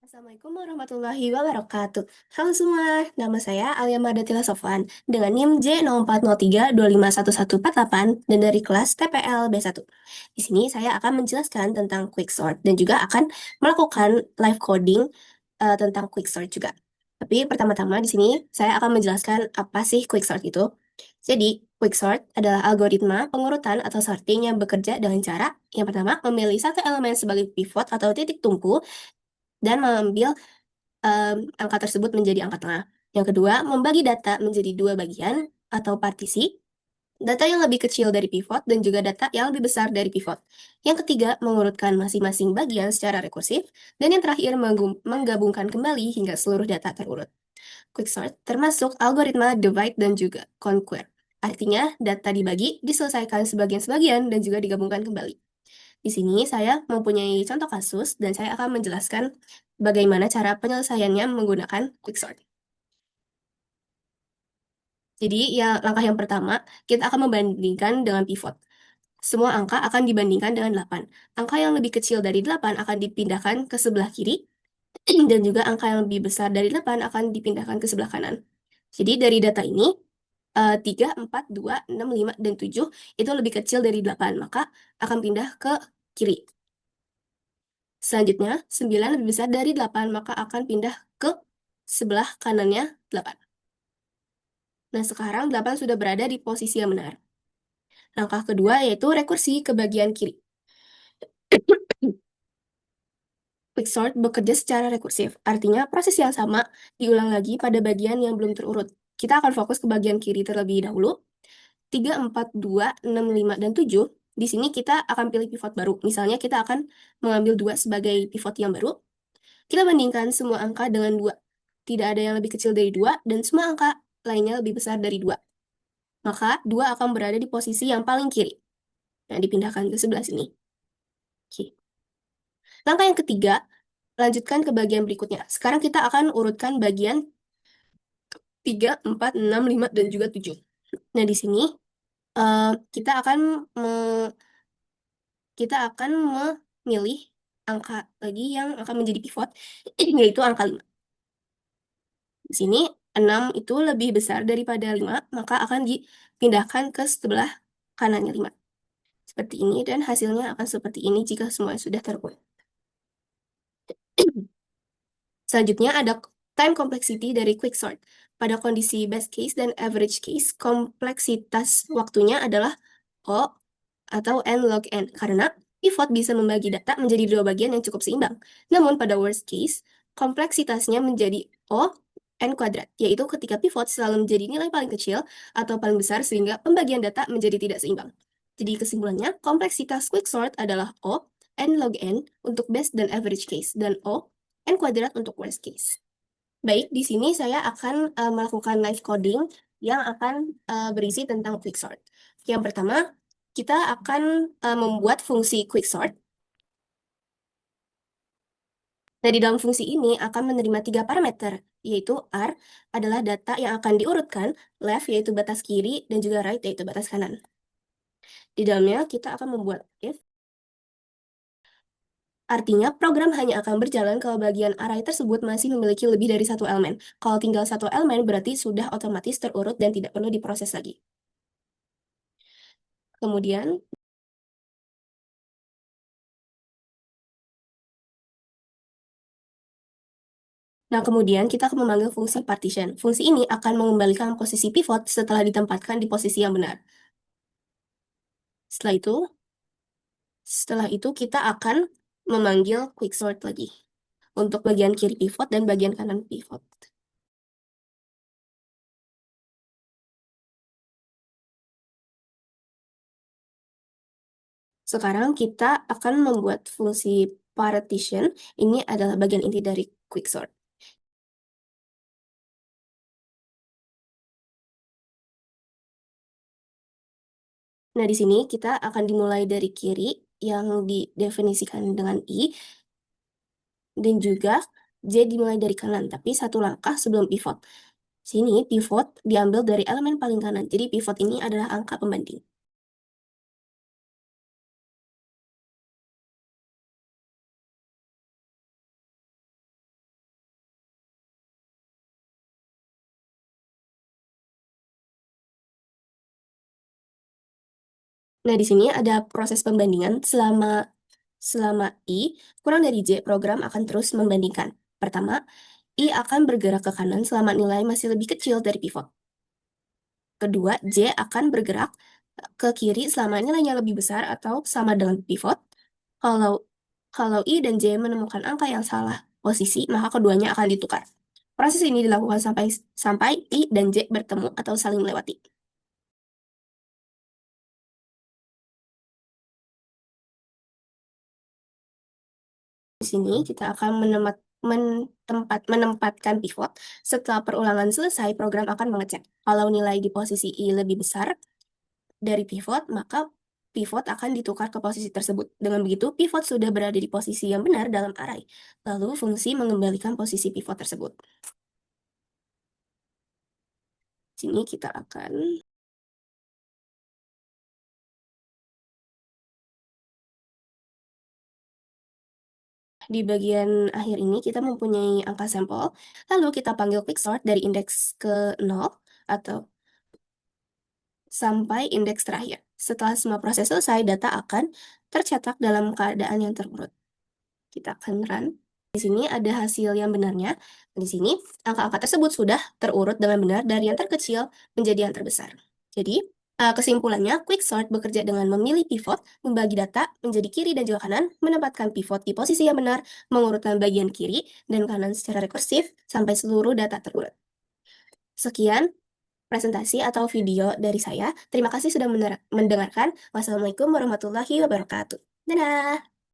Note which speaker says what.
Speaker 1: Assalamualaikum warahmatullahi wabarakatuh. Halo semua, nama saya Alia Mardatila Sofwan dengan NIM J0403251148 dan dari kelas TPL B1. Di sini saya akan menjelaskan tentang quicksort dan juga akan melakukan live coding tentang quicksort juga. Tapi pertama-tama di sini saya akan menjelaskan apa sih quicksort itu. Jadi, quicksort adalah algoritma pengurutan atau sorting yang bekerja dengan cara yang pertama memilih satu elemen sebagai pivot atau titik tumpu dan mengambil angka tersebut menjadi angka tengah. Yang kedua, membagi data menjadi dua bagian atau partisi, data yang lebih kecil dari pivot dan juga data yang lebih besar dari pivot. Yang ketiga, mengurutkan masing-masing bagian secara rekursif, dan yang terakhir, menggabungkan kembali hingga seluruh data terurut. Quicksort termasuk algoritma divide dan juga conquer. Artinya, data dibagi, diselesaikan sebagian-sebagian, dan juga digabungkan kembali. Di sini saya mempunyai contoh kasus dan saya akan menjelaskan bagaimana cara penyelesaiannya menggunakan quicksort. Jadi, ya langkah yang pertama, kita akan membandingkan dengan pivot. Semua angka akan dibandingkan dengan 8. Angka yang lebih kecil dari 8 akan dipindahkan ke sebelah kiri, dan juga angka yang lebih besar dari 8 akan dipindahkan ke sebelah kanan. Jadi, dari data ini, 3, 4, 2, 6, 5, dan 7 itu lebih kecil dari 8, maka akan pindah ke kiri. Selanjutnya, 9 lebih besar dari 8, maka akan pindah ke sebelah kanannya 8. Nah, sekarang 8 sudah berada di posisi yang benar. Langkah kedua yaitu rekursi ke bagian kiri. Quicksort bekerja secara rekursif, artinya proses yang sama diulang lagi pada bagian yang belum terurut. Kita akan fokus ke bagian kiri terlebih dahulu. 3, 4, 2, 6, 5, dan 7. Di sini kita akan pilih pivot baru. Misalnya kita akan mengambil 2 sebagai pivot yang baru. Kita bandingkan semua angka dengan 2. Tidak ada yang lebih kecil dari 2, dan semua angka lainnya lebih besar dari 2. Maka 2 akan berada di posisi yang paling kiri. Nah, dipindahkan ke sebelah sini. Oke. Langkah yang ketiga, lanjutkan ke bagian berikutnya. Sekarang kita akan urutkan bagian 3, 4, 6, 5, dan juga 7. Nah, di sini kita akan memilih angka lagi yang akan menjadi pivot, yaitu angka 5. Di sini 6 itu lebih besar daripada 5, maka akan dipindahkan ke sebelah kanannya 5. Seperti ini, dan hasilnya akan seperti ini jika semua sudah terurut. Selanjutnya ada time complexity dari quicksort. Pada kondisi best case dan average case, kompleksitas waktunya adalah O atau N log N, karena pivot bisa membagi data menjadi dua bagian yang cukup seimbang. Namun pada worst case, kompleksitasnya menjadi O N kuadrat, yaitu ketika pivot selalu menjadi nilai paling kecil atau paling besar sehingga pembagian data menjadi tidak seimbang. Jadi kesimpulannya, kompleksitas quicksort adalah O N log N untuk best dan average case, dan O N kuadrat untuk worst case. Baik, di sini saya akan melakukan live coding yang akan berisi tentang quicksort. Yang pertama, kita akan membuat fungsi quicksort. Nah, di dalam fungsi ini akan menerima 3 parameter, yaitu R adalah data yang akan diurutkan, left yaitu batas kiri, dan juga right yaitu batas kanan. Di dalamnya kita akan membuat if, artinya program hanya akan berjalan kalau bagian array tersebut masih memiliki lebih dari satu elemen. Kalau tinggal satu elemen berarti sudah otomatis terurut dan tidak perlu diproses lagi. Kemudian, kemudian kita akan memanggil fungsi partition. Fungsi ini akan mengembalikan posisi pivot setelah ditempatkan di posisi yang benar. Setelah itu kita akan memanggil quicksort lagi untuk bagian kiri pivot dan bagian kanan pivot. Sekarang kita akan membuat fungsi partition. Ini adalah bagian inti dari quicksort. Nah, di sini kita akan dimulai dari kiri yang didefinisikan dengan I, dan juga J dimulai dari kanan, tapi satu langkah sebelum pivot. Sini pivot diambil dari elemen paling kanan, jadi pivot ini adalah angka pembanding. Nah, di sini ada proses pembandingan selama I kurang dari J, program akan terus membandingkan. Pertama, I akan bergerak ke kanan selama nilai masih lebih kecil dari pivot. Kedua, J akan bergerak ke kiri selama nilainya lebih besar atau sama dengan pivot. Kalau kalau I dan J menemukan angka yang salah posisi, maka keduanya akan ditukar. Proses ini dilakukan sampai I dan J bertemu atau saling melewati. Di sini kita akan menempatkan pivot. Setelah perulangan selesai, program akan mengecek. Kalau nilai di posisi I lebih besar dari pivot, maka pivot akan ditukar ke posisi tersebut. Dengan begitu, pivot sudah berada di posisi yang benar dalam array. Lalu, fungsi mengembalikan posisi pivot tersebut. Sini kita akan di bagian akhir ini kita mempunyai angka sampel, lalu kita panggil quicksort dari indeks ke 0 atau sampai indeks terakhir. Setelah semua proses selesai, data akan tercetak dalam keadaan yang terurut. Kita akan run. Di sini ada hasil yang benarnya. Di sini angka-angka tersebut sudah terurut dengan benar dari yang terkecil menjadi yang terbesar. Jadi, kesimpulannya, quicksort bekerja dengan memilih pivot, membagi data menjadi kiri dan juga kanan, menempatkan pivot di posisi yang benar, mengurutkan bagian kiri dan kanan secara rekursif sampai seluruh data terurut. Sekian presentasi atau video dari saya. Terima kasih sudah mendengarkan. Wassalamualaikum warahmatullahi wabarakatuh. Dadah!